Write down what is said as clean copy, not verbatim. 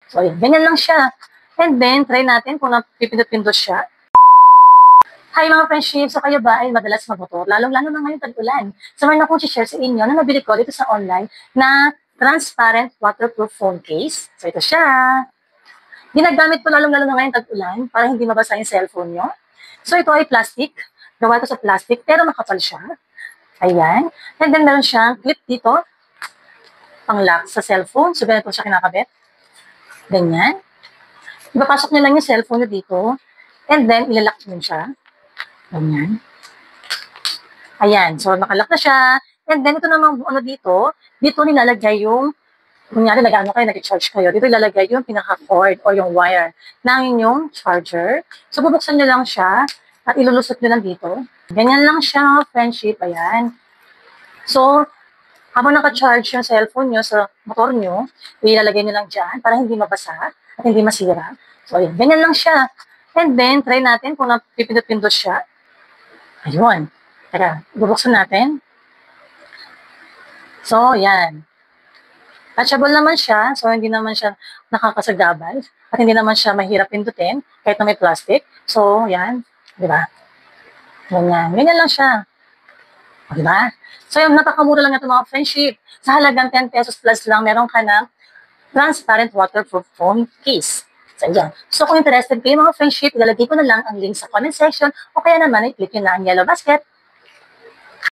So, ayan, ganyan lang siya. And then, try natin kung napipindot-pindot siya. Hi mga friendship! So kayo ba ay madalas magmotor? Lalong-lalo na ngayon tag-ulan. So meron akong share sa inyo na nabili ko dito sa online na transparent waterproof phone case. So ito siya. Ginagamit ko lalong-lalo na ngayon tag-ulan para hindi mabasa yung cellphone nyo. So ito ay plastic. Gawa ko sa plastic pero makapal siya. Ayan. And then meron siyang clip dito pang lock sa cellphone. So ganito siya kinakabit. Ganyan. Ipapasok nyo lang yung cellphone nyo dito. And then ilalock nyo siya. Ganyan. Ayan. So, nakalock na siya. And then, ito namang ano dito nilalagay yung, kunyari, nag-charge kayo. Dito ilalagay yung pinaka-cord o yung wire ng inyong charger. So, bubuksan nyo lang siya at ilulusot nyo lang dito. Ganyan lang siya, friendship. Ayan. So, habang naka-charge yung cellphone nyo sa motor nyo, ilalagay nyo lang dyan para hindi mabasa at hindi masira. So, ayan. Ganyan lang siya. And then, try natin kung napipindot-pindot siya. Ayun. Teka, bubuksan natin. So, yan. Touchable naman siya. So, hindi naman siya nakakasagabal. At hindi naman siya mahirap pindutin kahit na may plastic. So, yan. Diba? Ganyan. Ganyan lang siya. O, diba? So, yung napakamura lang ito mga friendship. Sa halagang 10 pesos plus lang, meron ka ng transparent waterproof phone case. So, yan. So, kung interested kayo mga friendship, ilalagay ko na lang ang link sa comment section o kaya naman i-click nyo na ang yellow basket.